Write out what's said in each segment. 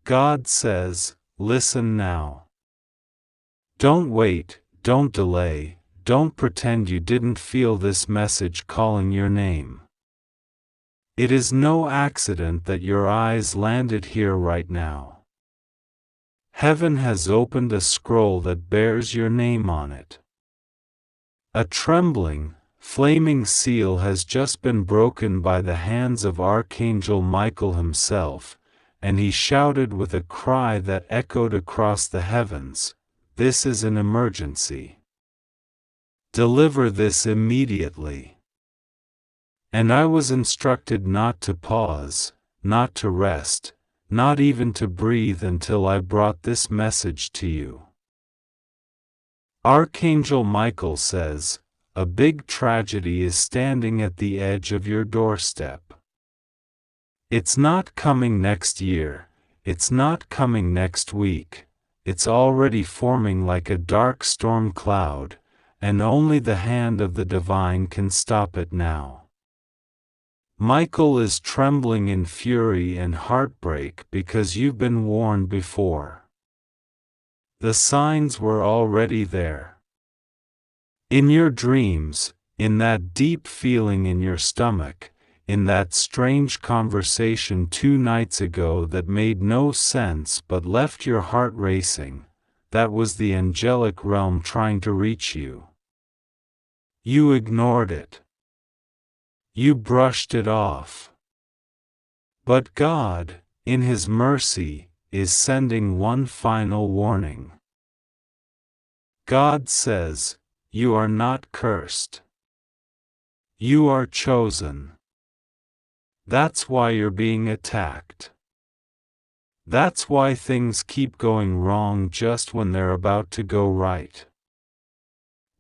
God says, listen now. Don't wait, don't delay, don't pretend you didn't feel this message calling your name. It is no accident that your eyes landed here right now. Heaven has opened a scroll that bears your name on it. A trembling, flaming seal has just been broken by the hands of Archangel Michael himself, and he shouted with a cry that echoed across the heavens, "This is an emergency. Deliver this immediately." And I was instructed not to pause, not to rest, not even to breathe until I brought this message to you. Archangel Michael says, a big tragedy is standing at the edge of your doorstep. It's not coming next year, it's not coming next week, it's already forming like a dark storm cloud, and only the hand of the divine can stop it now. Michael is trembling in fury and heartbreak because you've been warned before. The signs were already there. In your dreams, in that deep feeling in your stomach, in that strange conversation 2 nights ago that made no sense but left your heart racing, that was the angelic realm trying to reach you. You ignored it. You brushed it off. But God, in His mercy, is sending one final warning. God says, you are not cursed. You are chosen. That's why you're being attacked. That's why things keep going wrong just when they're about to go right.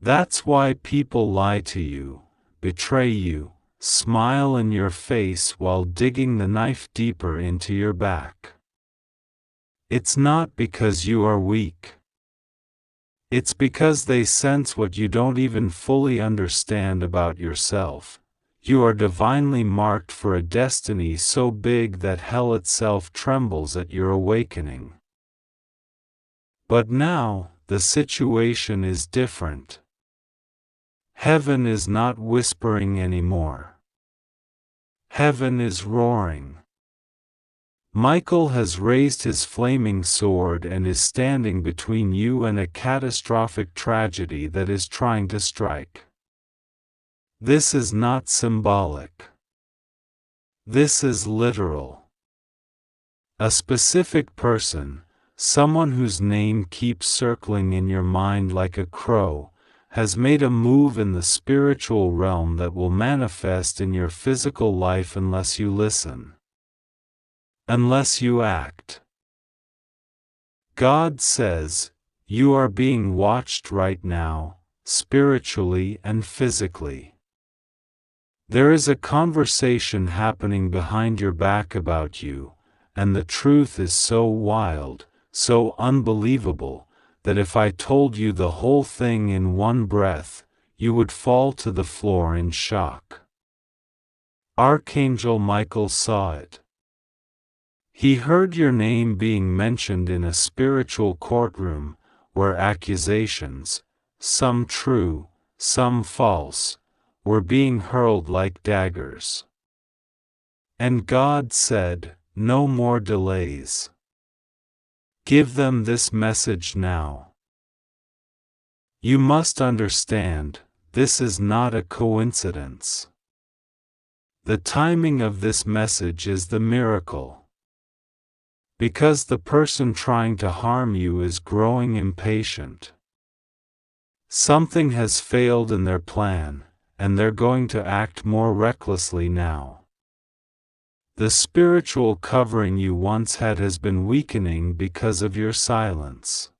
That's why people lie to you, betray you, smile in your face while digging the knife deeper into your back. It's not because you are weak. It's because they sense what you don't even fully understand about yourself. You are divinely marked for a destiny so big that hell itself trembles at your awakening. But now, the situation is different. Heaven is not whispering anymore. Heaven is roaring. Michael has raised his flaming sword and is standing between you and a catastrophic tragedy that is trying to strike. This is not symbolic. This is literal. A specific person, someone whose name keeps circling in your mind like a crow, has made a move in the spiritual realm that will manifest in your physical life unless you listen. Unless you act. God says, you are being watched right now, spiritually and physically. There is a conversation happening behind your back about you, and the truth is so wild, so unbelievable, that if I told you the whole thing in one breath, you would fall to the floor in shock. Archangel Michael saw it. He heard your name being mentioned in a spiritual courtroom, where accusations, some true, some false, were being hurled like daggers. And God said, no more delays. Give them this message now. You must understand, this is not a coincidence. The timing of this message is the miracle. Because the person trying to harm you is growing impatient. Something has failed in their plan, and they're going to act more recklessly now. The spiritual covering you once had has been weakening because of your silence.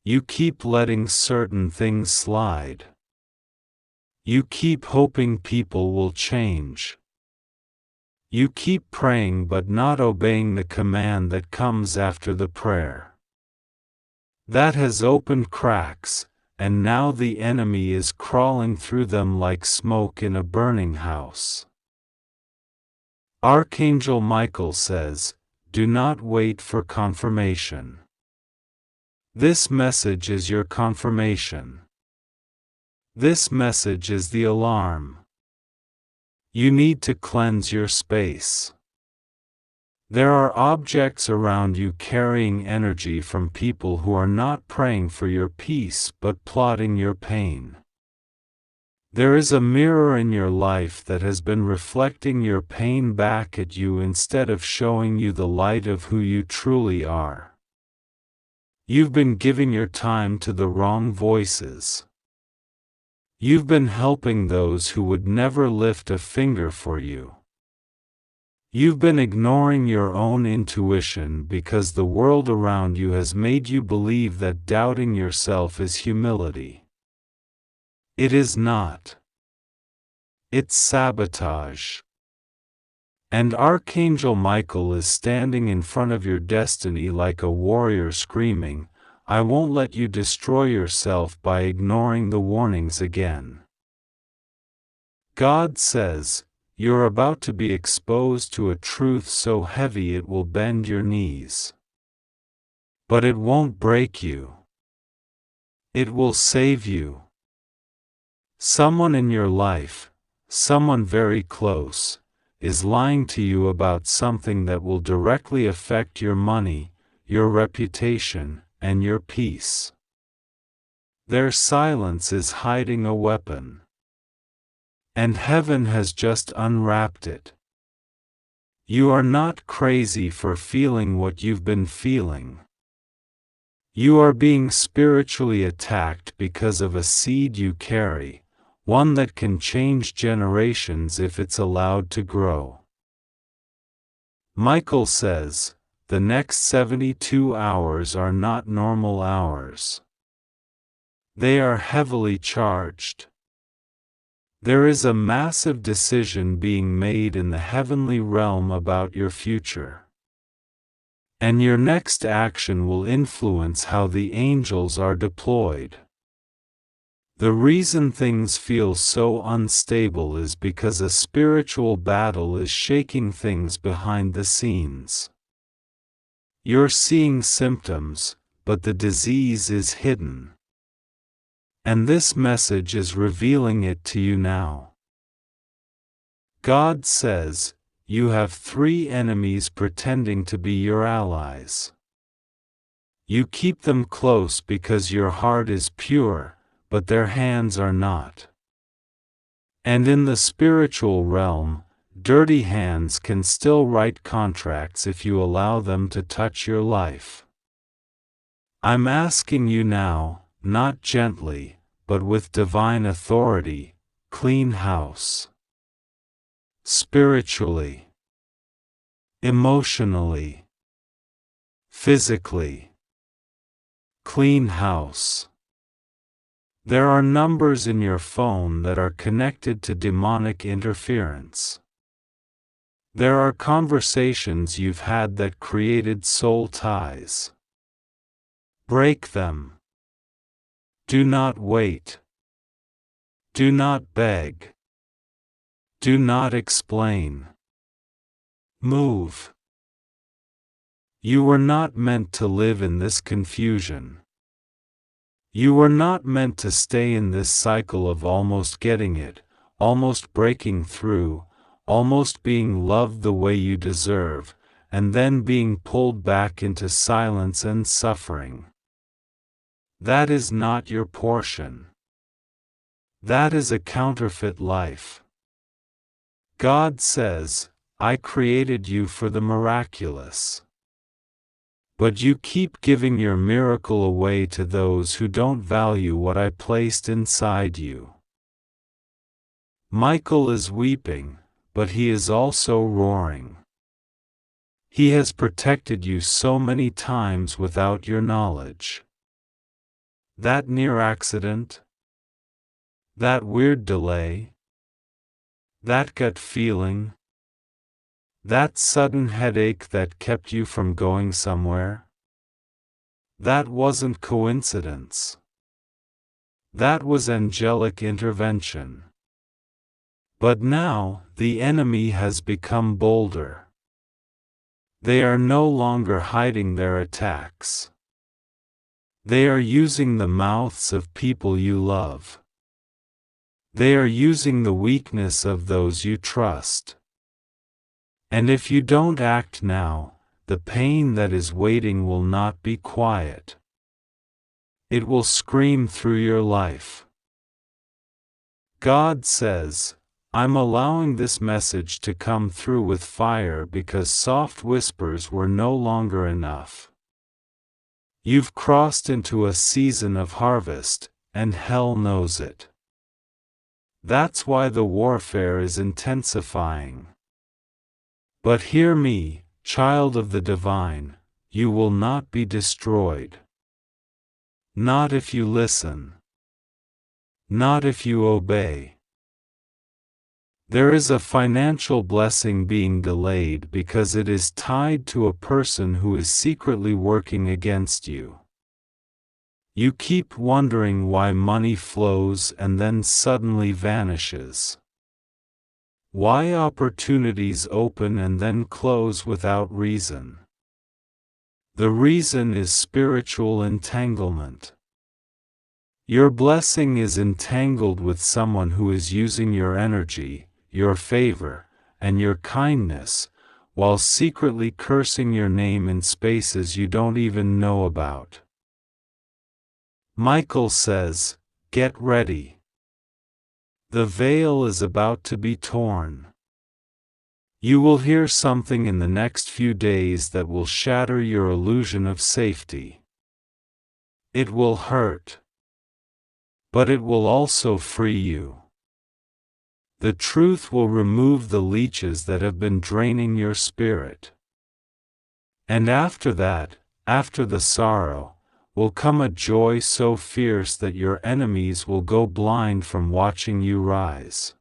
You keep letting certain things slide. You keep hoping people will change. You keep praying but not obeying the command that comes after the prayer. That has opened cracks, and now the enemy is crawling through them like smoke in a burning house. Archangel Michael says, do not wait for confirmation. This message is your confirmation. This message is the alarm. You need to cleanse your space. There are objects around you carrying energy from people who are not praying for your peace but plotting your pain. There is a mirror in your life that has been reflecting your pain back at you instead of showing you the light of who you truly are. You've been giving your time to the wrong voices. You've been helping those who would never lift a finger for you. You've been ignoring your own intuition because the world around you has made you believe that doubting yourself is humility. It is not. It's sabotage. And Archangel Michael is standing in front of your destiny like a warrior screaming, "I won't let you destroy yourself by ignoring the warnings again." God says, you're about to be exposed to a truth so heavy it will bend your knees. But it won't break you. It will save you. Someone in your life, someone very close, is lying to you about something that will directly affect your money, your reputation, and your peace. Their silence is hiding a weapon. And heaven has just unwrapped it. You are not crazy for feeling what you've been feeling. You are being spiritually attacked because of a seed you carry, one that can change generations if it's allowed to grow. Michael says, the next 72 hours are not normal hours. They are heavily charged. There is a massive decision being made in the heavenly realm about your future. And your next action will influence how the angels are deployed. The reason things feel so unstable is because a spiritual battle is shaking things behind the scenes. You're seeing symptoms, but the disease is hidden. And this message is revealing it to you now. God says, you have 3 enemies pretending to be your allies. You keep them close because your heart is pure, but their hands are not. And in the spiritual realm, dirty hands can still write contracts if you allow them to touch your life. I'm asking you now, not gently, but with divine authority, clean house. Spiritually, emotionally, physically. Clean house. There are numbers in your phone that are connected to demonic interference. There are conversations you've had that created soul ties. Break them. Do not wait. Do not beg. Do not explain. Move. You were not meant to live in this confusion. You were not meant to stay in this cycle of almost getting it, almost breaking through, almost being loved the way you deserve, and then being pulled back into silence and suffering. That is not your portion. That is a counterfeit life. God says, I created you for the miraculous. But you keep giving your miracle away to those who don't value what I placed inside you. Michael is weeping, but he is also roaring. He has protected you so many times without your knowledge. That near accident? That weird delay? That gut feeling? That sudden headache that kept you from going somewhere? That wasn't coincidence. That was angelic intervention. But now, the enemy has become bolder. They are no longer hiding their attacks. They are using the mouths of people you love. They are using the weakness of those you trust. And if you don't act now, the pain that is waiting will not be quiet. It will scream through your life. God says, I'm allowing this message to come through with fire because soft whispers were no longer enough. You've crossed into a season of harvest, and hell knows it. That's why the warfare is intensifying. But hear me, child of the divine, you will not be destroyed. Not if you listen. Not if you obey. There is a financial blessing being delayed because it is tied to a person who is secretly working against you. You keep wondering why money flows and then suddenly vanishes. Why opportunities open and then close without reason. The reason is spiritual entanglement. Your blessing is entangled with someone who is using your energy, your favor, and your kindness, while secretly cursing your name in spaces you don't even know about. Michael says, get ready. The veil is about to be torn. You will hear something in the next few days that will shatter your illusion of safety. It will hurt. But it will also free you. The truth will remove the leeches that have been draining your spirit. And after that, after the sorrow, will come a joy so fierce that your enemies will go blind from watching you rise.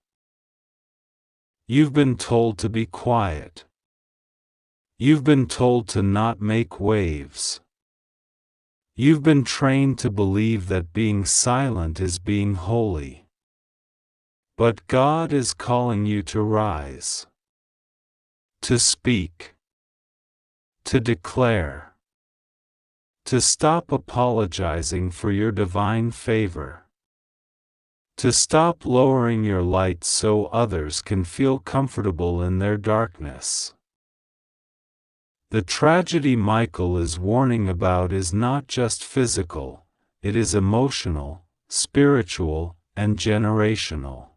You've been told to be quiet. You've been told to not make waves. You've been trained to believe that being silent is being holy. But God is calling you to rise. To speak. To declare. To stop apologizing for your divine favor. To stop lowering your light so others can feel comfortable in their darkness. The tragedy Michael is warning about is not just physical, it is emotional, spiritual, and generational.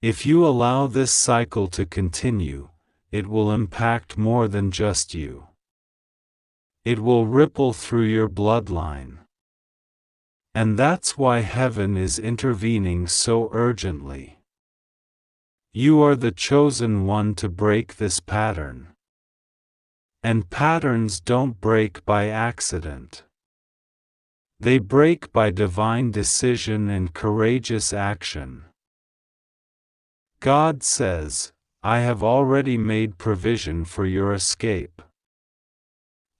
If you allow this cycle to continue, it will impact more than just you. It will ripple through your bloodline. And that's why heaven is intervening so urgently. You are the chosen one to break this pattern. And patterns don't break by accident. They break by divine decision and courageous action. God says, I have already made provision for your escape.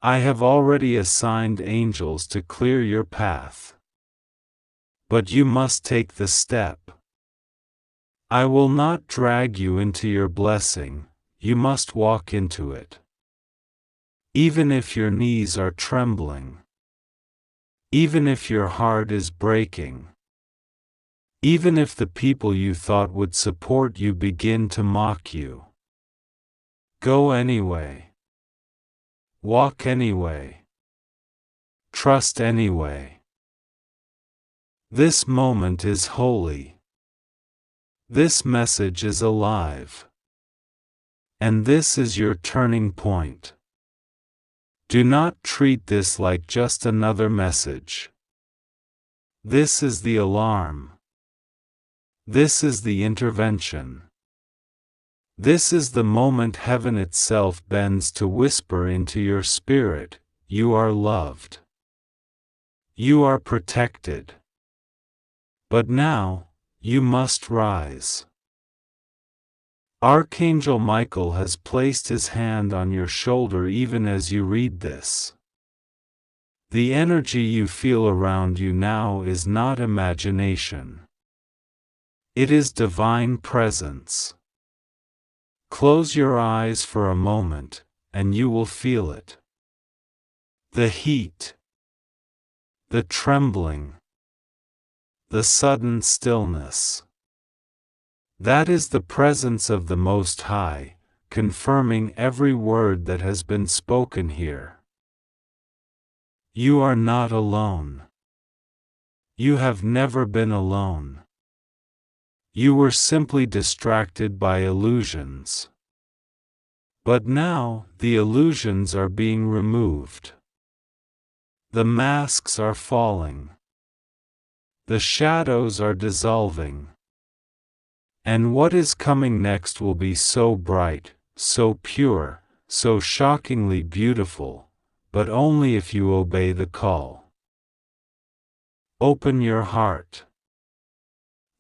I have already assigned angels to clear your path. But you must take the step. I will not drag you into your blessing, you must walk into it. Even if your knees are trembling. Even if your heart is breaking. Even if the people you thought would support you begin to mock you. Go anyway. Walk anyway. Trust anyway. This moment is holy. This message is alive. And this is your turning point. Do not treat this like just another message. This is the alarm. This is the intervention. This is the moment heaven itself bends to whisper into your spirit, you are loved. You are protected. But now, you must rise. Archangel Michael has placed his hand on your shoulder even as you read this. The energy you feel around you now is not imagination. It is divine presence. Close your eyes for a moment, and you will feel it. The heat, the trembling, the sudden stillness. That is the presence of the Most High, confirming every word that has been spoken here. You are not alone. You have never been alone. You were simply distracted by illusions. But now, the illusions are being removed. The masks are falling. The shadows are dissolving. And what is coming next will be so bright, so pure, so shockingly beautiful, but only if you obey the call. Open your heart.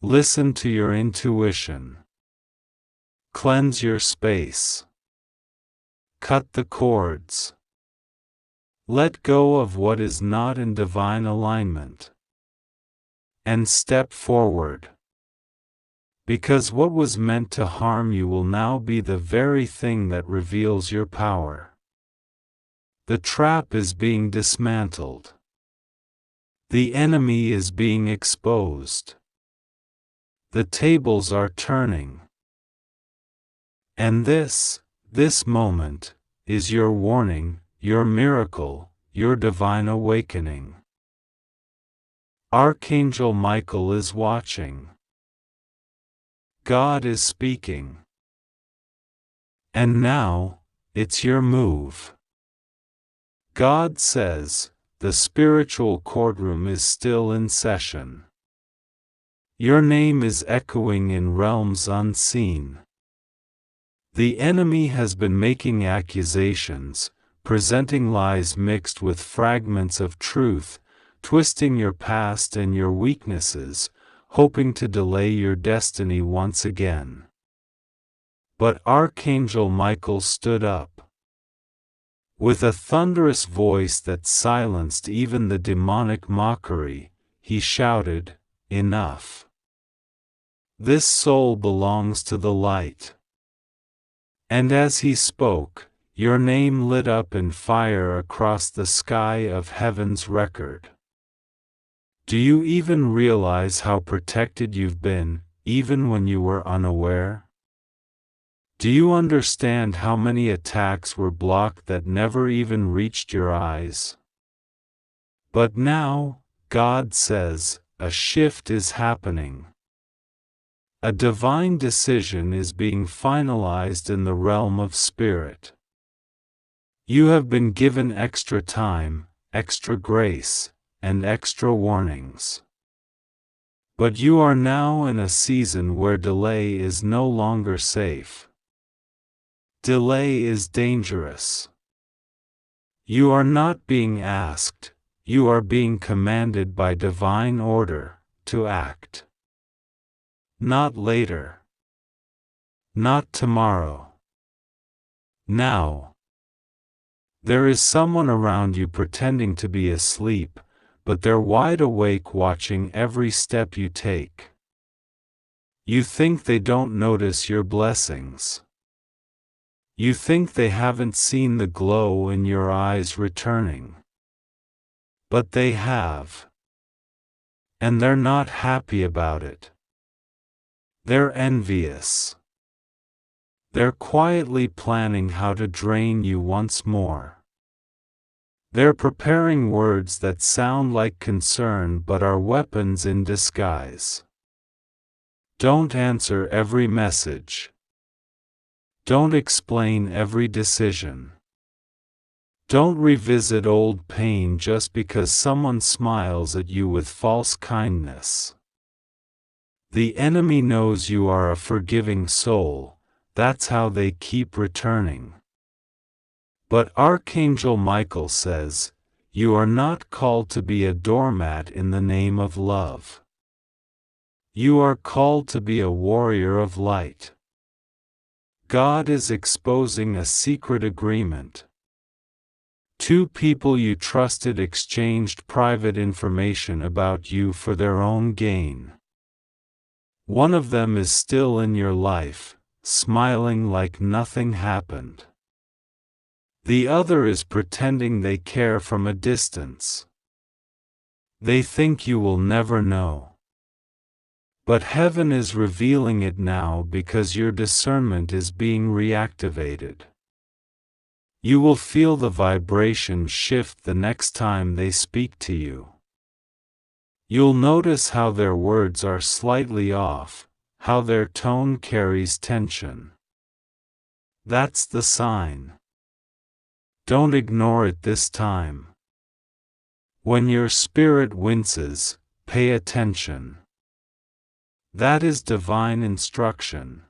Listen to your intuition. Cleanse your space. Cut the cords. Let go of what is not in divine alignment. And step forward. Because what was meant to harm you will now be the very thing that reveals your power. The trap is being dismantled. The enemy is being exposed. The tables are turning. And this moment, is your warning, your miracle, your divine awakening. Archangel Michael is watching. God is speaking. And now, it's your move. God says, the spiritual courtroom is still in session. Your name is echoing in realms unseen. The enemy has been making accusations, presenting lies mixed with fragments of truth, twisting your past and your weaknesses, hoping to delay your destiny once again. But Archangel Michael stood up. With a thunderous voice that silenced even the demonic mockery, he shouted, "Enough! This soul belongs to the light." And as he spoke, your name lit up in fire across the sky of heaven's record. Do you even realize how protected you've been, even when you were unaware? Do you understand how many attacks were blocked that never even reached your eyes? But now, God says, a shift is happening. A divine decision is being finalized in the realm of spirit. You have been given extra time, extra grace, and extra warnings. But you are now in a season where delay is no longer safe. Delay is dangerous. You are not being asked, you are being commanded by divine order to act. Not later. Not tomorrow. Now. There is someone around you pretending to be asleep, but they're wide awake watching every step you take. You think they don't notice your blessings. You think they haven't seen the glow in your eyes returning. But they have. And they're not happy about it. They're envious. They're quietly planning how to drain you once more. They're preparing words that sound like concern but are weapons in disguise. Don't answer every message. Don't explain every decision. Don't revisit old pain just because someone smiles at you with false kindness. The enemy knows you are a forgiving soul, that's how they keep returning. But Archangel Michael says, you are not called to be a doormat in the name of love. You are called to be a warrior of light. God is exposing a secret agreement. Two people you trusted exchanged private information about you for their own gain. One of them is still in your life, smiling like nothing happened. The other is pretending they care from a distance. They think you will never know. But heaven is revealing it now because your discernment is being reactivated. You will feel the vibration shift the next time they speak to you. You'll notice how their words are slightly off, how their tone carries tension. That's the sign. Don't ignore it this time. When your spirit winces, pay attention. That is divine instruction.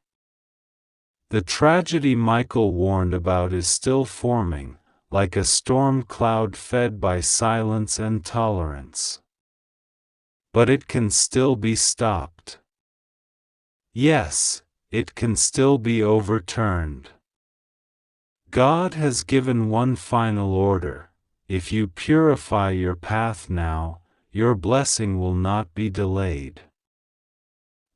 The tragedy Michael warned about is still forming, like a storm cloud fed by silence and tolerance. But it can still be stopped. Yes, it can still be overturned. God has given one final order: if you purify your path now, your blessing will not be delayed.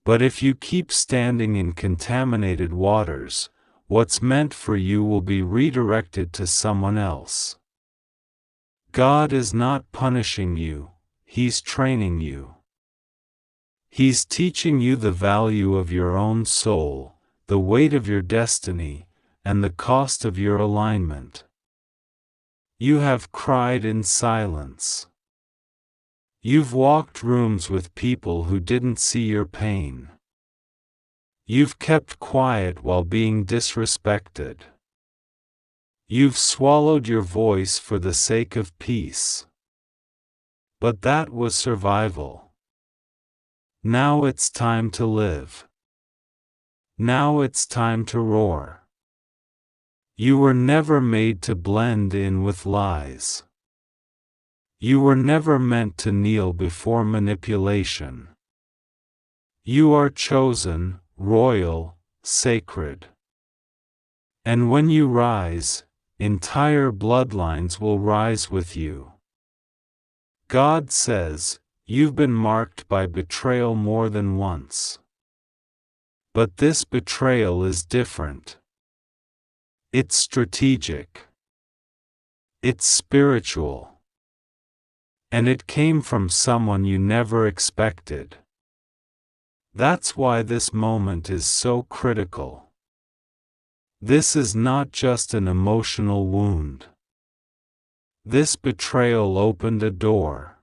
But if you keep standing in contaminated waters, what's meant for you will be redirected to someone else. God is not punishing you, He's training you. He's teaching you the value of your own soul, the weight of your destiny, and the cost of your alignment. You have cried in silence. You've walked rooms with people who didn't see your pain. You've kept quiet while being disrespected. You've swallowed your voice for the sake of peace. But that was survival. Now it's time to live. Now it's time to roar. You were never made to blend in with lies. You were never meant to kneel before manipulation. You are chosen, royal, sacred. And when you rise, entire bloodlines will rise with you. God says, you've been marked by betrayal more than once. But this betrayal is different. It's strategic. It's spiritual. And it came from someone you never expected. That's why this moment is so critical. This is not just an emotional wound. This betrayal opened a door.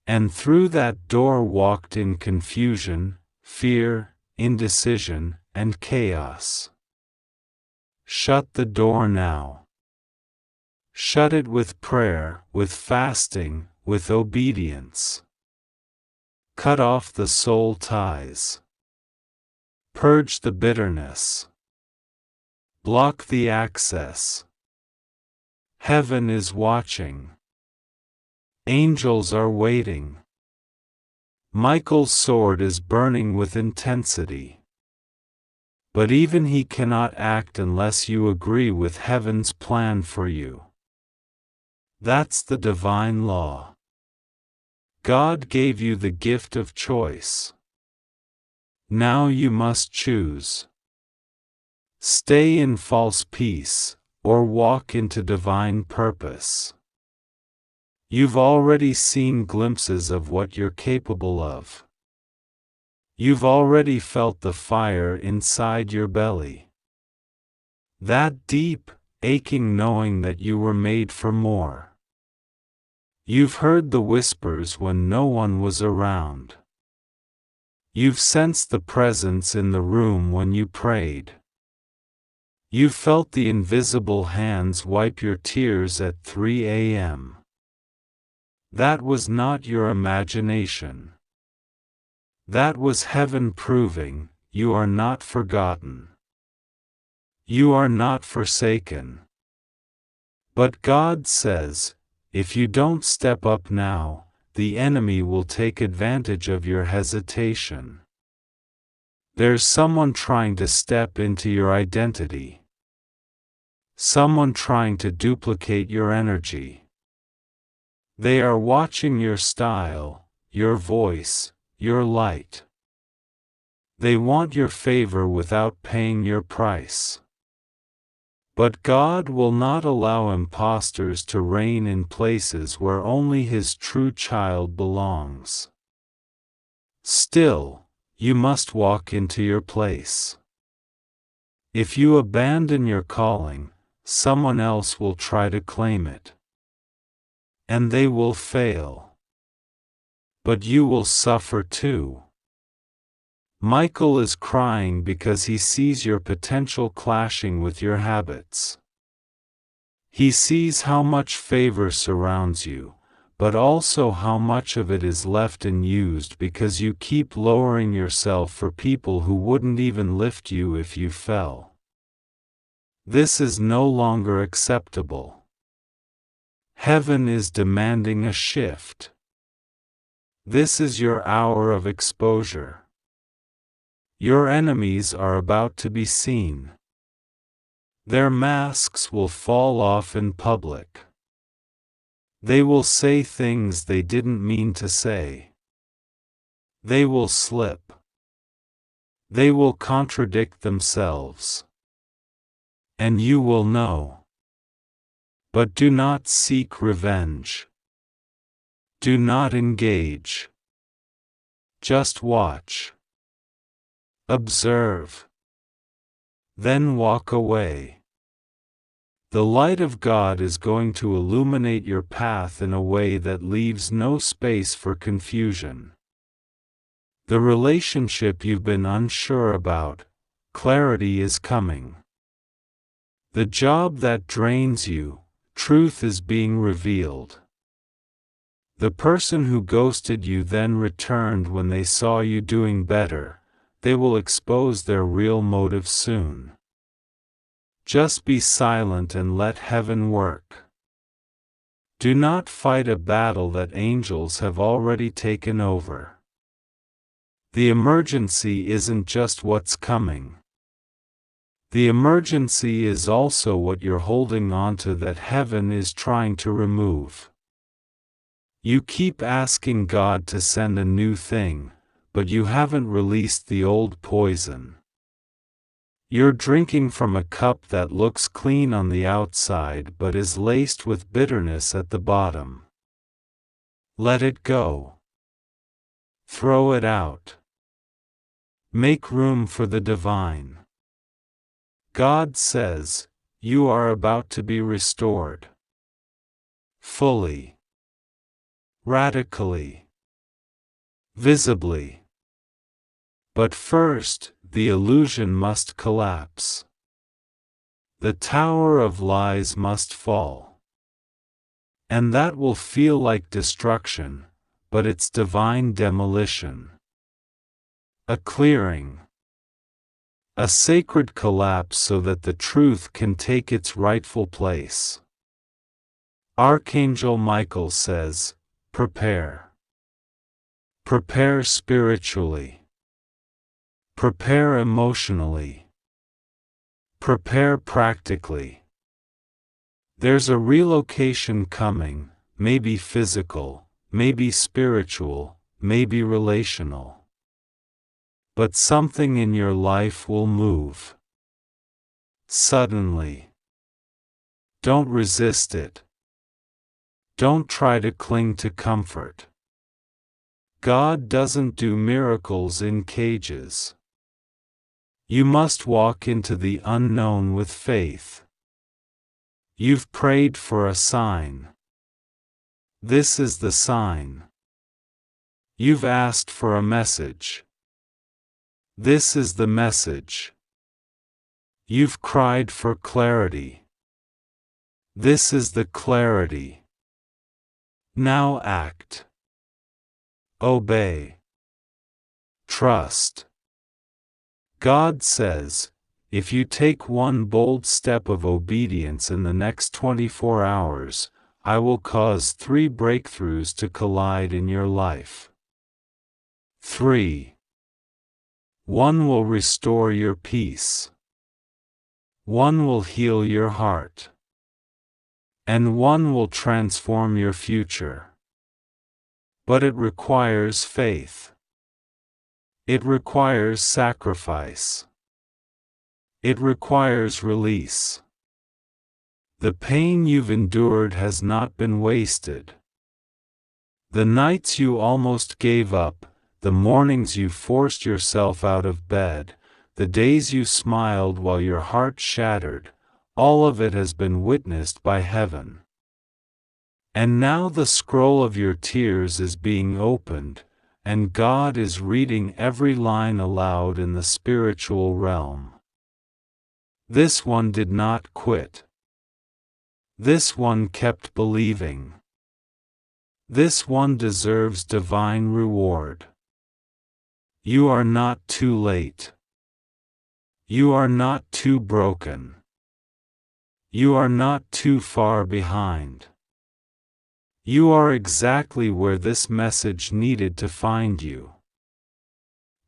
And through that door walked in confusion, fear, indecision, and chaos. Shut the door now. Shut it with prayer, with fasting, with obedience. Cut off the soul ties. Purge the bitterness. Block the access. Heaven is watching. Angels are waiting. Michael's sword is burning with intensity. But even he cannot act unless you agree with heaven's plan for you. That's the divine law. God gave you the gift of choice. Now you must choose. Stay in false peace, or walk into divine purpose. You've already seen glimpses of what you're capable of. You've already felt the fire inside your belly. That deep, aching knowing that you were made for more. You've heard the whispers when no one was around. You've sensed the presence in the room when you prayed. You've felt the invisible hands wipe your tears at 3 a.m. That was not your imagination. That was heaven proving, you are not forgotten. You are not forsaken. But God says, if you don't step up now, the enemy will take advantage of your hesitation. There's someone trying to step into your identity. Someone trying to duplicate your energy. They are watching your style, your voice, your light. They want your favor without paying your price. But God will not allow impostors to reign in places where only His true child belongs. Still, you must walk into your place. If you abandon your calling, someone else will try to claim it. And they will fail. But you will suffer too. Michael is crying because he sees your potential clashing with your habits. He sees how much favor surrounds you, but also how much of it is left unused because you keep lowering yourself for people who wouldn't even lift you if you fell. This is no longer acceptable. Heaven is demanding a shift. This is your hour of exposure. Your enemies are about to be seen. Their masks will fall off in public. They will say things they didn't mean to say. They will slip. They will contradict themselves. And you will know. But do not seek revenge. Do not engage. Just watch. Observe. Then walk away. The light of God is going to illuminate your path in a way that leaves no space for confusion. The relationship you've been unsure about, clarity is coming. The job that drains you, truth is being revealed. The person who ghosted you then returned when they saw you doing better. They will expose their real motive soon. Just be silent and let heaven work. Do not fight a battle that angels have already taken over. The emergency isn't just what's coming. The emergency is also what you're holding onto that heaven is trying to remove. You keep asking God to send a new thing, but you haven't released the old poison. You're drinking from a cup that looks clean on the outside but is laced with bitterness at the bottom. Let it go. Throw it out. Make room for the divine. God says, you are about to be restored. Fully. Radically. Visibly. But first, the illusion must collapse. The tower of lies must fall. And that will feel like destruction, but it's divine demolition. A clearing. A sacred collapse so that the truth can take its rightful place. Archangel Michael says, prepare. Prepare spiritually. Prepare emotionally. Prepare practically. There's a relocation coming, maybe physical, maybe spiritual, maybe relational. But something in your life will move. Suddenly. Don't resist it. Don't try to cling to comfort. God doesn't do miracles in cages. You must walk into the unknown with faith. You've prayed for a sign. This is the sign. You've asked for a message. This is the message. You've cried for clarity. This is the clarity. Now act. Obey. Trust. God says, if you take one bold step of obedience in the next 24 hours, I will cause 3 breakthroughs to collide in your life. 3. 1 will restore your peace. 1 will heal your heart. And 1 will transform your future. But it requires faith. It requires sacrifice. It requires release. The pain you've endured has not been wasted. The nights you almost gave up, the mornings you forced yourself out of bed, the days you smiled while your heart shattered, all of it has been witnessed by heaven. And now the scroll of your tears is being opened, and God is reading every line aloud in the spiritual realm. This one did not quit. This one kept believing. This one deserves divine reward. You are not too late. You are not too broken. You are not too far behind. You are exactly where this message needed to find you.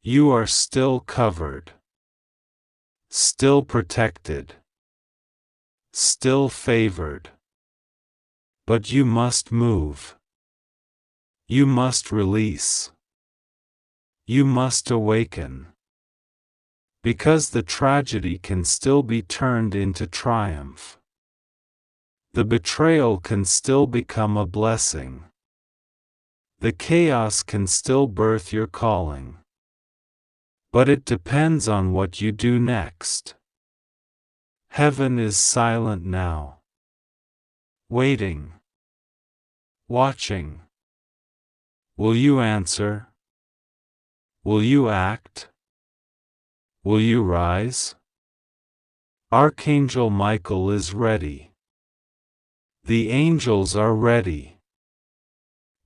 You are still covered. Still protected. Still favored. But you must move. You must release. You must awaken. Because the tragedy can still be turned into triumph. The betrayal can still become a blessing. The chaos can still birth your calling. But it depends on what you do next. Heaven is silent now. Waiting. Watching. Will you answer? Will you act? Will you rise? Archangel Michael is ready. The angels are ready.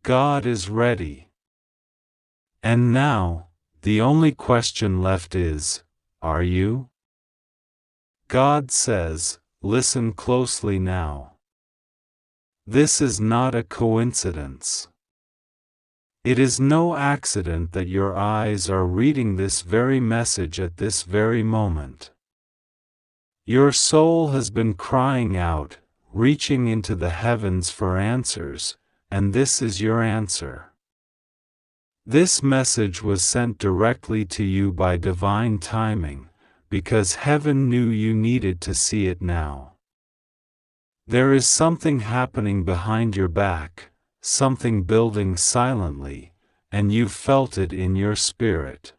God is ready. And now, the only question left is, are you? God says, listen closely now. This is not a coincidence. It is no accident that your eyes are reading this very message at this very moment. Your soul has been crying out, reaching into the heavens for answers, and this is your answer. This message was sent directly to you by divine timing, because heaven knew you needed to see it now. There is something happening behind your back, something building silently, and you felt it in your spirit.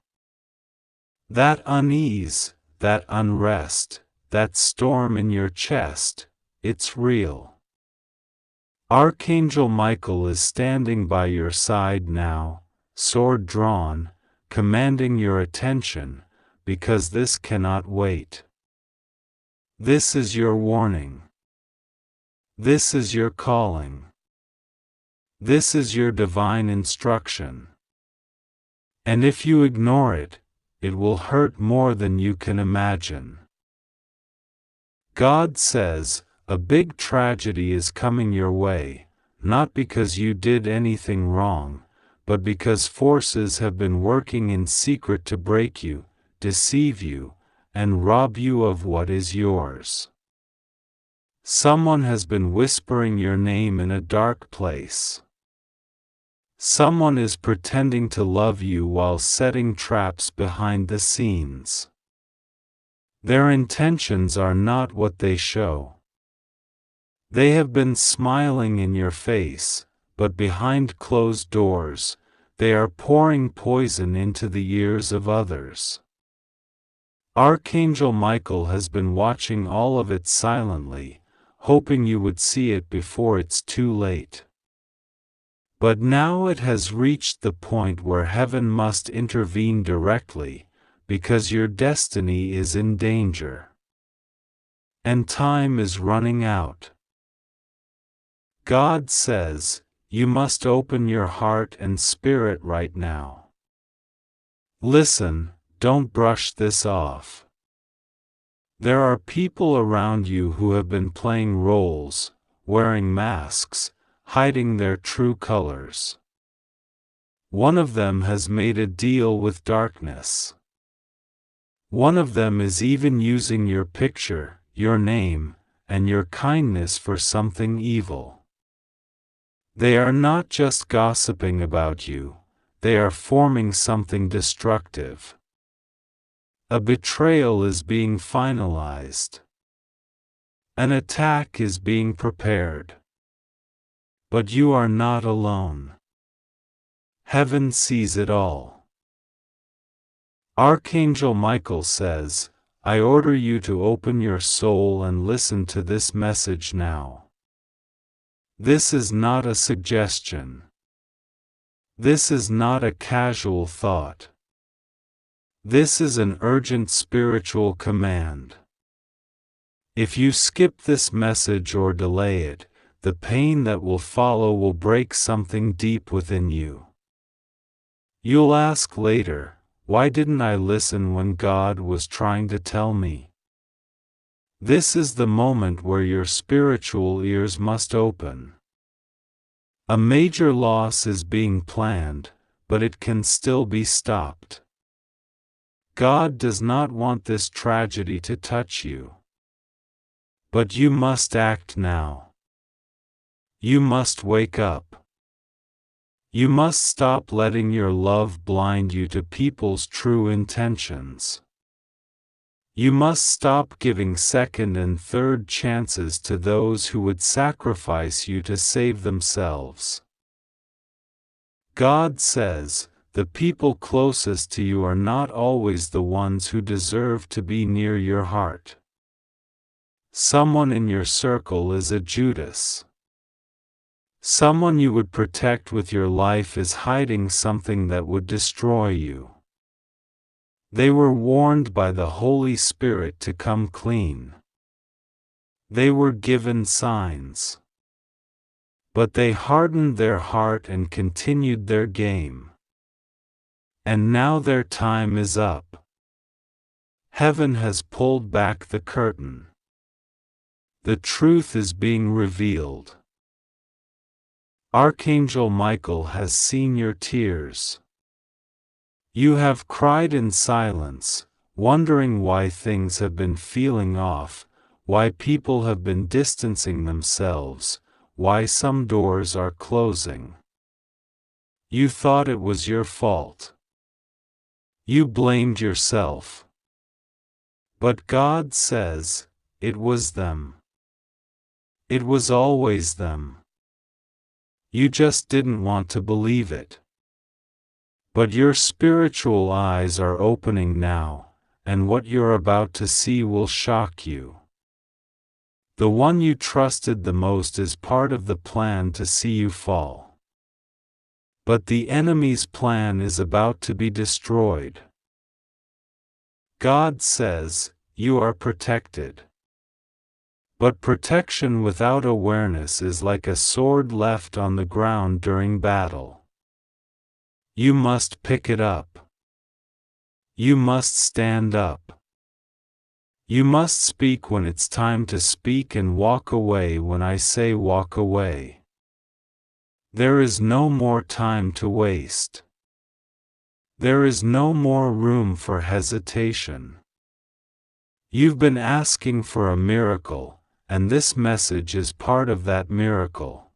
That unease, that unrest, that storm in your chest, it's real. Archangel Michael is standing by your side now, sword drawn, commanding your attention, because this cannot wait. This is your warning. This is your calling. This is your divine instruction. And if you ignore it, it will hurt more than you can imagine. God says, a big tragedy is coming your way, not because you did anything wrong, but because forces have been working in secret to break you, deceive you, and rob you of what is yours. Someone has been whispering your name in a dark place. Someone is pretending to love you while setting traps behind the scenes. Their intentions are not what they show. They have been smiling in your face, but behind closed doors, they are pouring poison into the ears of others. Archangel Michael has been watching all of it silently, hoping you would see it before it's too late. But now it has reached the point where heaven must intervene directly, because your destiny is in danger. And time is running out. God says, you must open your heart and spirit right now. Listen, don't brush this off. There are people around you who have been playing roles, wearing masks, hiding their true colors. One of them has made a deal with darkness. One of them is even using your picture, your name, and your kindness for something evil. They are not just gossiping about you, they are forming something destructive. A betrayal is being finalized. An attack is being prepared. But you are not alone. Heaven sees it all. Archangel Michael says, I order you to open your soul and listen to this message now. This is not a suggestion. This is not a casual thought. This is an urgent spiritual command. If you skip this message or delay it, the pain that will follow will break something deep within you. You'll ask later, why didn't I listen when God was trying to tell me? This is the moment where your spiritual ears must open. A major loss is being planned, but it can still be stopped. God does not want this tragedy to touch you. But you must act now. You must wake up. You must stop letting your love blind you to people's true intentions. You must stop giving second and third chances to those who would sacrifice you to save themselves. God says, the people closest to you are not always the ones who deserve to be near your heart. Someone in your circle is a Judas. Someone you would protect with your life is hiding something that would destroy you. They were warned by the Holy Spirit to come clean. They were given signs. But they hardened their heart and continued their game. And now their time is up. Heaven has pulled back the curtain. The truth is being revealed. Archangel Michael has seen your tears. You have cried in silence, wondering why things have been feeling off, why people have been distancing themselves, why some doors are closing. You thought it was your fault. You blamed yourself. But God says, it was them. It was always them. You just didn't want to believe it. But your spiritual eyes are opening now, and what you're about to see will shock you. The one you trusted the most is part of the plan to see you fall. But the enemy's plan is about to be destroyed. God says, you are protected. But protection without awareness is like a sword left on the ground during battle. You must pick it up. You must stand up. You must speak when it's time to speak and walk away when I say walk away. There is no more time to waste. There is no more room for hesitation. You've been asking for a miracle, and this message is part of that miracle.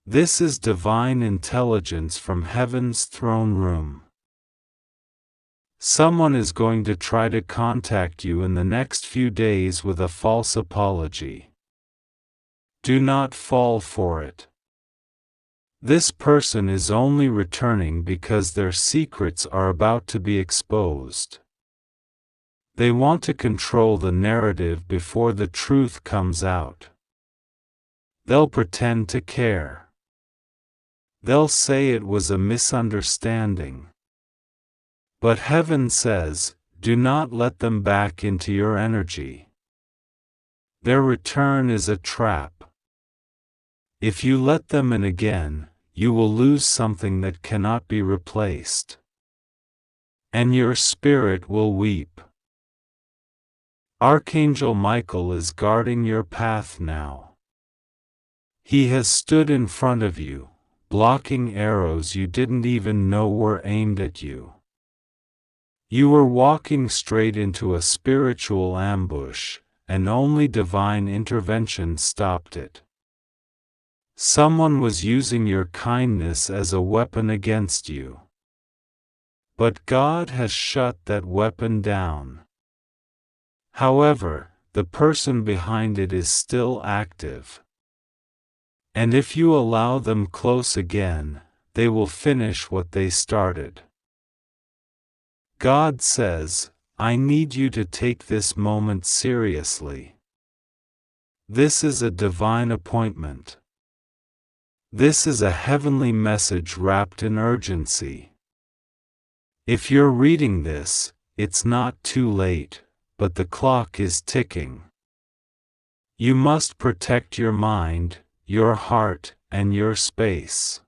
This is divine intelligence from heaven's throne room. Someone is going to try to contact you in the next few days with a false apology. Do not fall for it. This person is only returning because their secrets are about to be exposed. They want to control the narrative before the truth comes out. They'll pretend to care. They'll say it was a misunderstanding. But heaven says, do not let them back into your energy. Their return is a trap. If you let them in again, you will lose something that cannot be replaced. And your spirit will weep. Archangel Michael is guarding your path now. He has stood in front of you, blocking arrows you didn't even know were aimed at you. You were walking straight into a spiritual ambush, and only divine intervention stopped it. Someone was using your kindness as a weapon against you. But God has shut that weapon down. However, the person behind it is still active. And if you allow them close again, they will finish what they started. God says, I need you to take this moment seriously. This is a divine appointment. This is a heavenly message wrapped in urgency. If you're reading this, it's not too late, but the clock is ticking. You must protect your mind, your heart, and your space.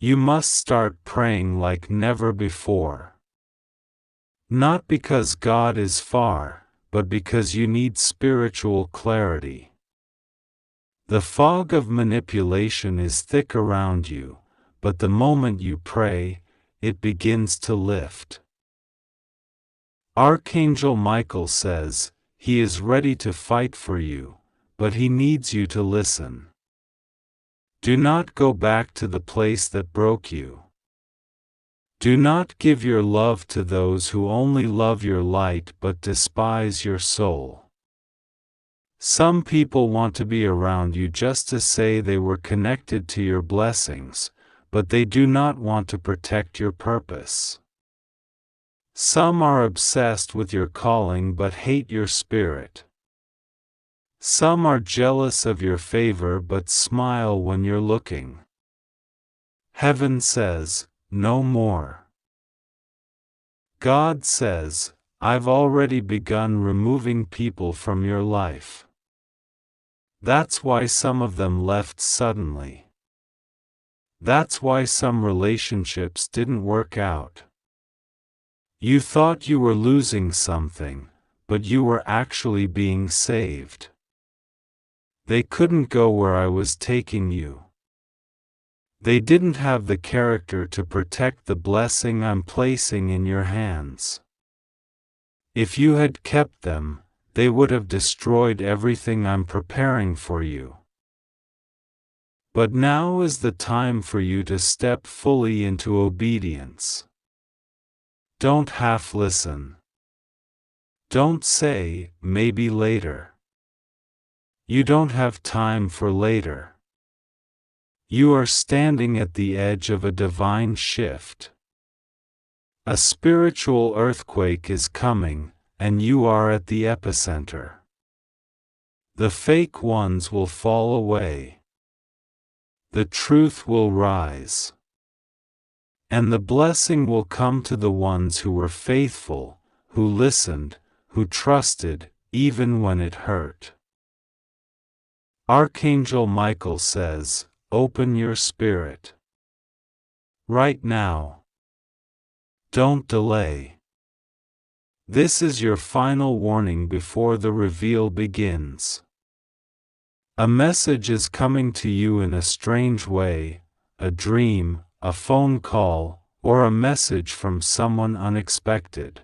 You must start praying like never before. Not because God is far, but because you need spiritual clarity. The fog of manipulation is thick around you, but the moment you pray, it begins to lift. Archangel Michael says, he is ready to fight for you, but he needs you to listen. Do not go back to the place that broke you. Do not give your love to those who only love your light but despise your soul. Some people want to be around you just to say they were connected to your blessings, but they do not want to protect your purpose. Some are obsessed with your calling but hate your spirit. Some are jealous of your favor but smile when you're looking. Heaven says, no more. God says, I've already begun removing people from your life. That's why some of them left suddenly. That's why some relationships didn't work out. You thought you were losing something, but you were actually being saved. They couldn't go where I was taking you. They didn't have the character to protect the blessing I'm placing in your hands. If you had kept them, they would have destroyed everything I'm preparing for you. But now is the time for you to step fully into obedience. Don't half listen. Don't say, maybe later. You don't have time for later. You are standing at the edge of a divine shift. A spiritual earthquake is coming, and you are at the epicenter. The fake ones will fall away. The truth will rise. And the blessing will come to the ones who were faithful, who listened, who trusted, even when it hurt. Archangel Michael says, open your spirit. Right now. Don't delay. This is your final warning before the reveal begins. A message is coming to you in a strange way, a dream, a phone call, or a message from someone unexpected.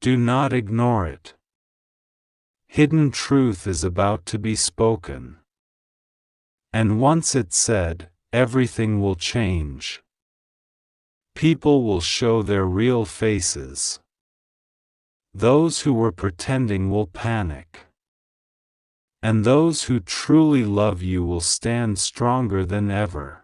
Do not ignore it. Hidden truth is about to be spoken. And once it's said, everything will change. People will show their real faces. Those who were pretending will panic. And those who truly love you will stand stronger than ever.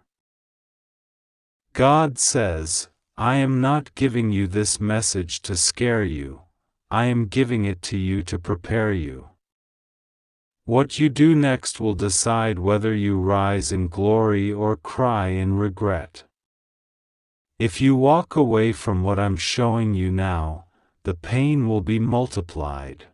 God says, I am not giving you this message to scare you, I am giving it to you to prepare you. What you do next will decide whether you rise in glory or cry in regret. If you walk away from what I'm showing you now, the pain will be multiplied.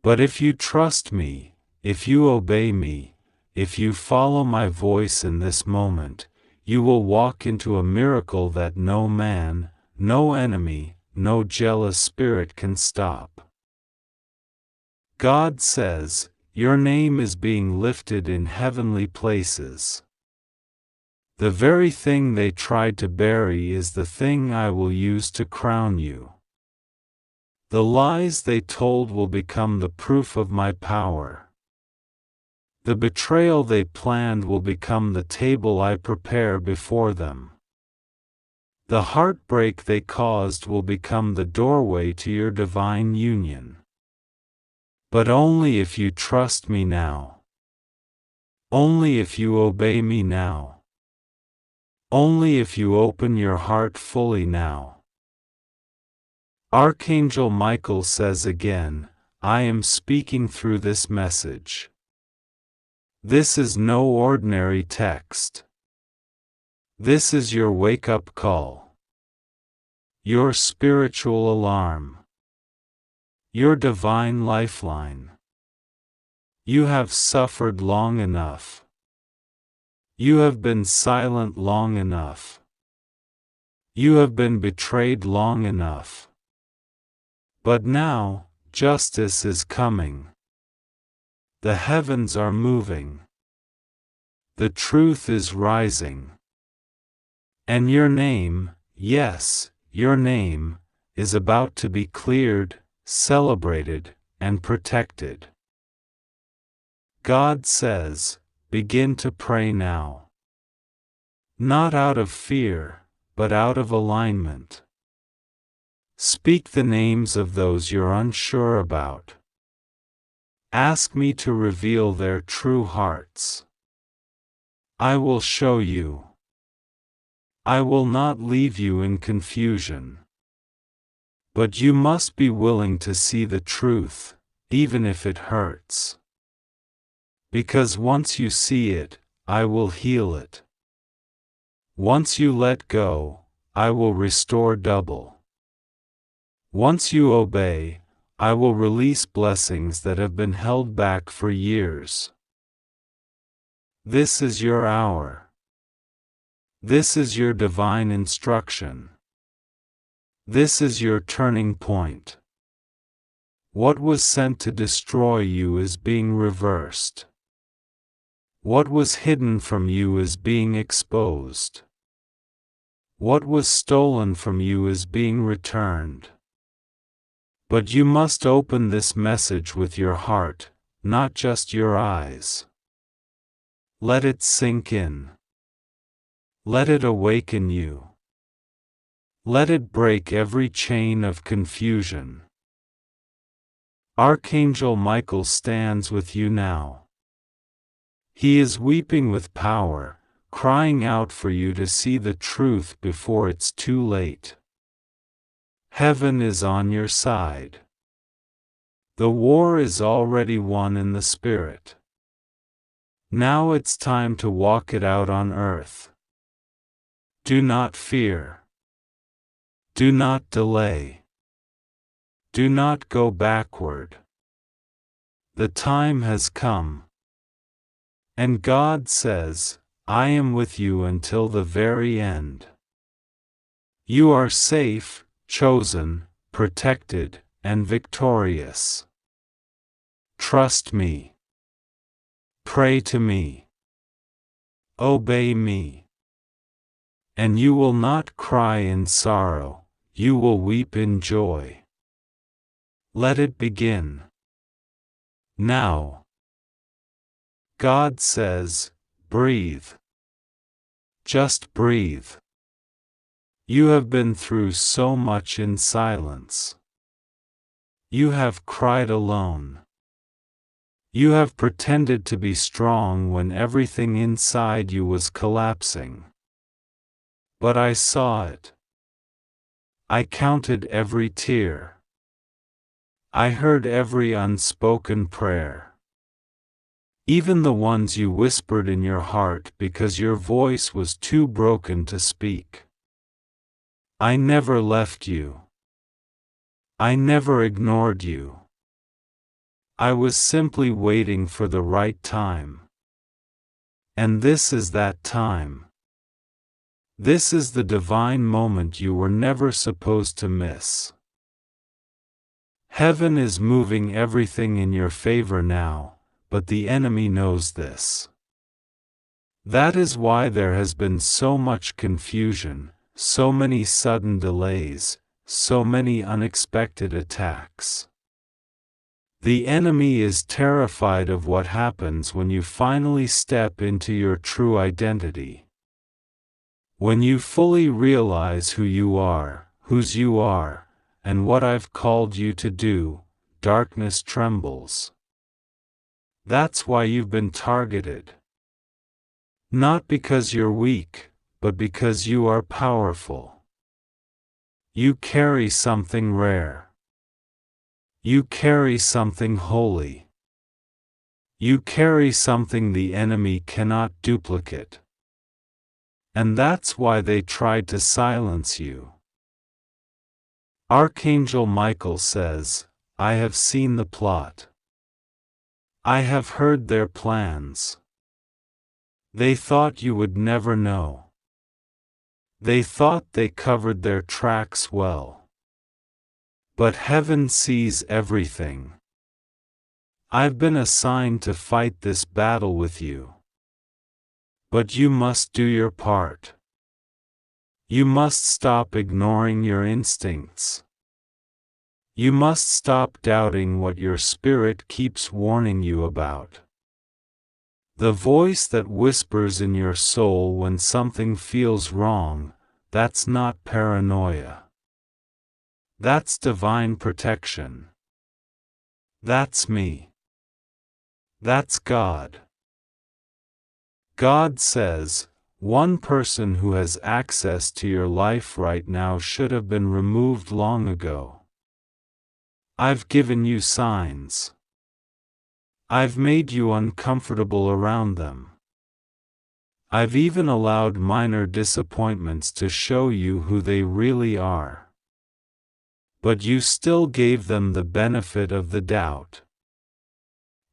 But if you trust me, if you obey me, if you follow my voice in this moment, you will walk into a miracle that no man, no enemy, no jealous spirit can stop. God says, your name is being lifted in heavenly places. The very thing they tried to bury is the thing I will use to crown you. The lies they told will become the proof of my power. The betrayal they planned will become the table I prepare before them. The heartbreak they caused will become the doorway to your divine union. But only if you trust me now. Only if you obey me now. Only if you open your heart fully now. Archangel Michael says again, I am speaking through this message. This is no ordinary text. This is your wake-up call. Your spiritual alarm. Your divine lifeline. You have suffered long enough. You have been silent long enough. You have been betrayed long enough. But now, justice is coming. The heavens are moving. The truth is rising. And your name, yes, your name, is about to be cleared, celebrated, and protected. God says, begin to pray now. Not out of fear, but out of alignment. Speak the names of those you're unsure about. Ask me to reveal their true hearts. I will show you. I will not leave you in confusion. But you must be willing to see the truth, even if it hurts. Because once you see it, I will heal it. Once you let go, I will restore double. Once you obey, I will release blessings that have been held back for years. This is your hour. This is your divine instruction. This is your turning point. What was sent to destroy you is being reversed. What was hidden from you is being exposed. What was stolen from you is being returned. But you must open this message with your heart, not just your eyes. Let it sink in. Let it awaken you. Let it break every chain of confusion. Archangel Michael stands with you now. He is weeping with power, crying out for you to see the truth before it's too late. Heaven is on your side. The war is already won in the spirit. Now it's time to walk it out on earth. Do not fear. Do not delay. Do not go backward. The time has come. And God says, I am with you until the very end. You are safe, chosen, protected, and victorious. Trust me. Pray to me. Obey me. And you will not cry in sorrow, you will weep in joy. Let it begin. Now. God says, breathe. Just breathe. You have been through so much in silence. You have cried alone. You have pretended to be strong when everything inside you was collapsing. But I saw it. I counted every tear. I heard every unspoken prayer. Even the ones you whispered in your heart because your voice was too broken to speak. I never left you. I never ignored you. I was simply waiting for the right time. And this is that time. This is the divine moment you were never supposed to miss. Heaven is moving everything in your favor now, but the enemy knows this. That is why there has been so much confusion, so many sudden delays, so many unexpected attacks. The enemy is terrified of what happens when you finally step into your true identity. When you fully realize who you are, whose you are, and what I've called you to do, darkness trembles. That's why you've been targeted. Not because you're weak, but because you are powerful. You carry something rare. You carry something holy. You carry something the enemy cannot duplicate. And that's why they tried to silence you. Archangel Michael says, I have seen the plot. I have heard their plans. They thought you would never know. They thought they covered their tracks well. But heaven sees everything. I've been assigned to fight this battle with you. But you must do your part. You must stop ignoring your instincts. You must stop doubting what your spirit keeps warning you about. The voice that whispers in your soul when something feels wrong, that's not paranoia. That's divine protection. That's me. That's God. God says, one person who has access to your life right now should have been removed long ago. I've given you signs. I've made you uncomfortable around them. I've even allowed minor disappointments to show you who they really are. But you still gave them the benefit of the doubt.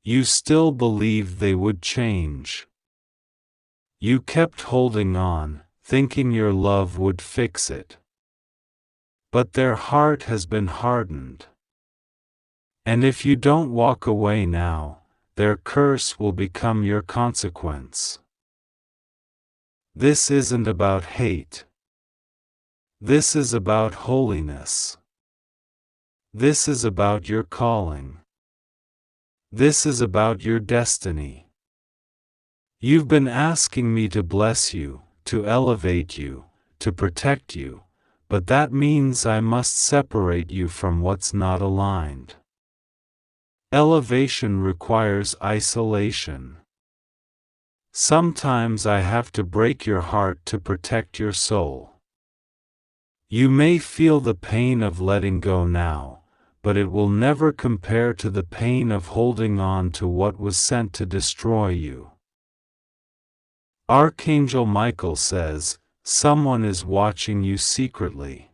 You still believed they would change. You kept holding on, thinking your love would fix it. But their heart has been hardened. And if you don't walk away now, their curse will become your consequence. This isn't about hate. This is about holiness. This is about your calling. This is about your destiny. You've been asking me to bless you, to elevate you, to protect you, but that means I must separate you from what's not aligned. Elevation requires isolation. Sometimes I have to break your heart to protect your soul. You may feel the pain of letting go now, but it will never compare to the pain of holding on to what was sent to destroy you. Archangel Michael says, someone is watching you secretly.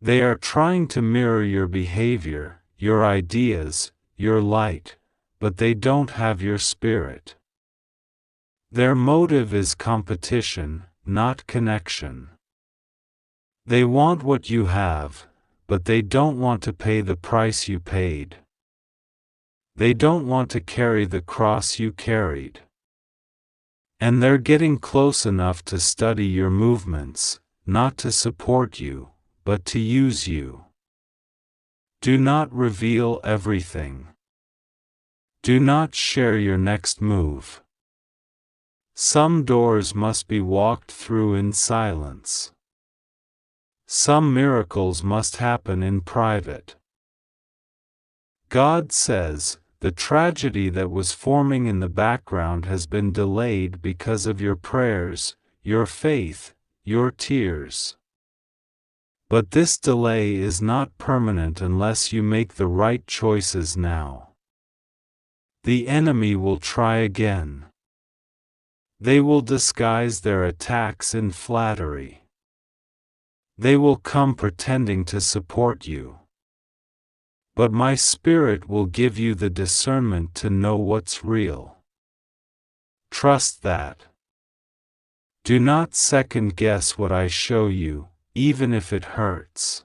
They are trying to mirror your behavior, your ideas, your light, but they don't have your spirit. Their motive is competition, not connection. They want what you have, but they don't want to pay the price you paid. They don't want to carry the cross you carried. And they're getting close enough to study your movements, not to support you, but to use you. Do not reveal everything. Do not share your next move. Some doors must be walked through in silence. Some miracles must happen in private. God says, the tragedy that was forming in the background has been delayed because of your prayers, your faith, your tears. But this delay is not permanent unless you make the right choices now. The enemy will try again. They will disguise their attacks in flattery. They will come pretending to support you. But my Spirit will give you the discernment to know what's real. Trust that. Do not second guess what I show you, even if it hurts.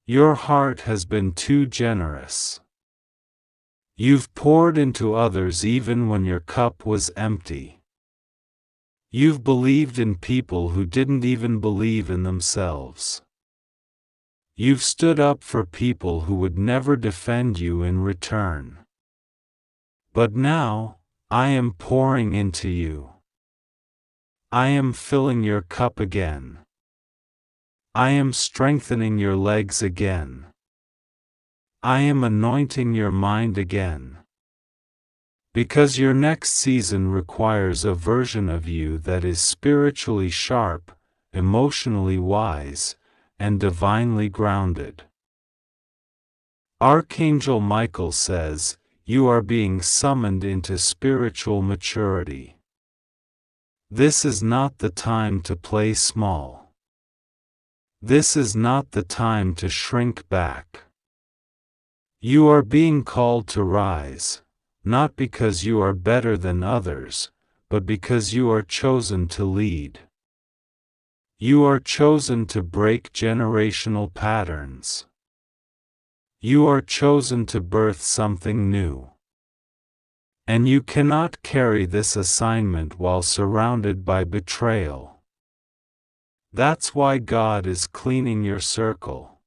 Your heart has been too generous. You've poured into others even when your cup was empty. You've believed in people who didn't even believe in themselves. You've stood up for people who would never defend you in return. But now, I am pouring into you. I am filling your cup again. I am strengthening your legs again. I am anointing your mind again. Because your next season requires a version of you that is spiritually sharp, emotionally wise, and divinely grounded. Archangel Michael says, you are being summoned into spiritual maturity. This is not the time to play small. This is not the time to shrink back. You are being called to rise, not because you are better than others, but because you are chosen to lead. You are chosen to break generational patterns. You are chosen to birth something new. And you cannot carry this assignment while surrounded by betrayal. That's why God is cleaning your circle.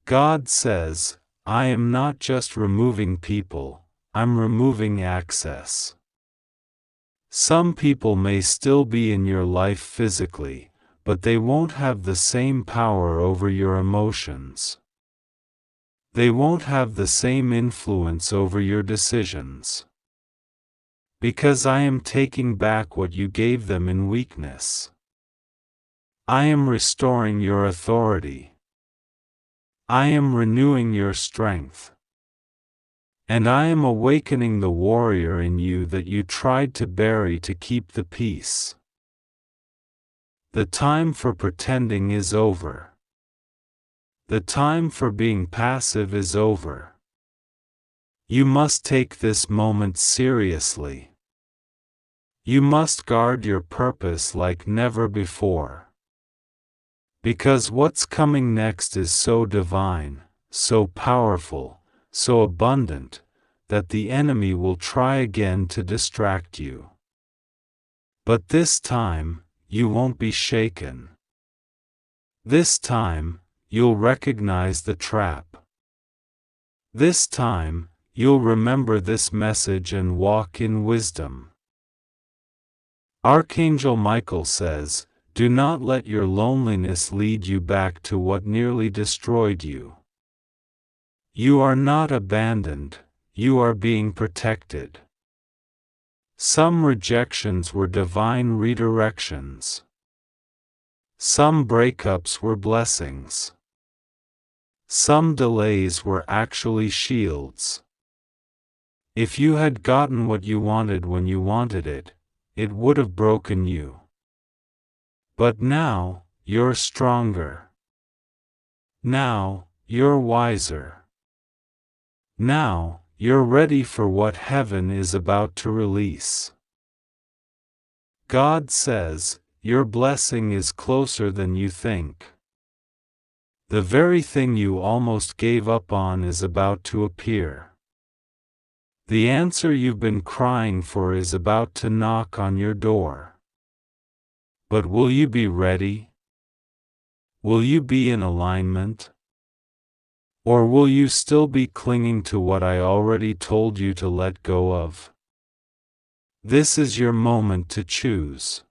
God says, I am not just removing people, I'm removing access. Some people may still be in your life physically, but they won't have the same power over your emotions. They won't have the same influence over your decisions. Because I am taking back what you gave them in weakness. I am restoring your authority. I am renewing your strength. And I am awakening the warrior in you that you tried to bury to keep the peace. The time for pretending is over. The time for being passive is over. You must take this moment seriously. You must guard your purpose like never before. Because what's coming next is so divine, so powerful, so abundant, that the enemy will try again to distract you. But this time, you won't be shaken. This time, you'll recognize the trap. This time, you'll remember this message and walk in wisdom. Archangel Michael says, do not let your loneliness lead you back to what nearly destroyed you. You are not abandoned, you are being protected. Some rejections were divine redirections. Some breakups were blessings. Some delays were actually shields. If you had gotten what you wanted when you wanted it, it would have broken you. But now, you're stronger. Now, you're wiser. Now, you're ready for what heaven is about to release. God says, your blessing is closer than you think. The very thing you almost gave up on is about to appear. The answer you've been crying for is about to knock on your door. But will you be ready? Will you be in alignment? Or will you still be clinging to what I already told you to let go of? This is your moment to choose.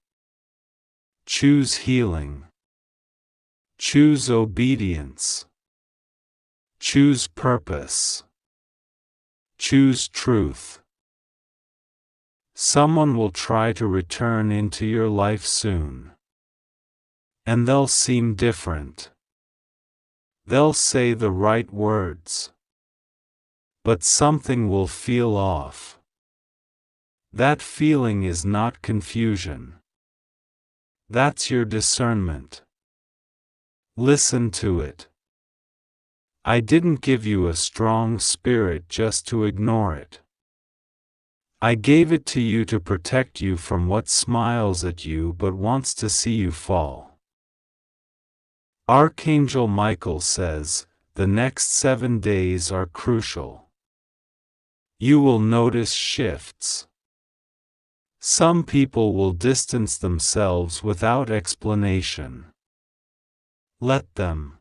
Choose healing. Choose obedience. Choose purpose. Choose truth. Someone will try to return into your life soon. And they'll seem different. They'll say the right words. But something will feel off. That feeling is not confusion. That's your discernment. Listen to it. I didn't give you a strong spirit just to ignore it. I gave it to you to protect you from what smiles at you but wants to see you fall. Archangel Michael says, the next 7 days are crucial. You will notice shifts. Some people will distance themselves without explanation. Let them.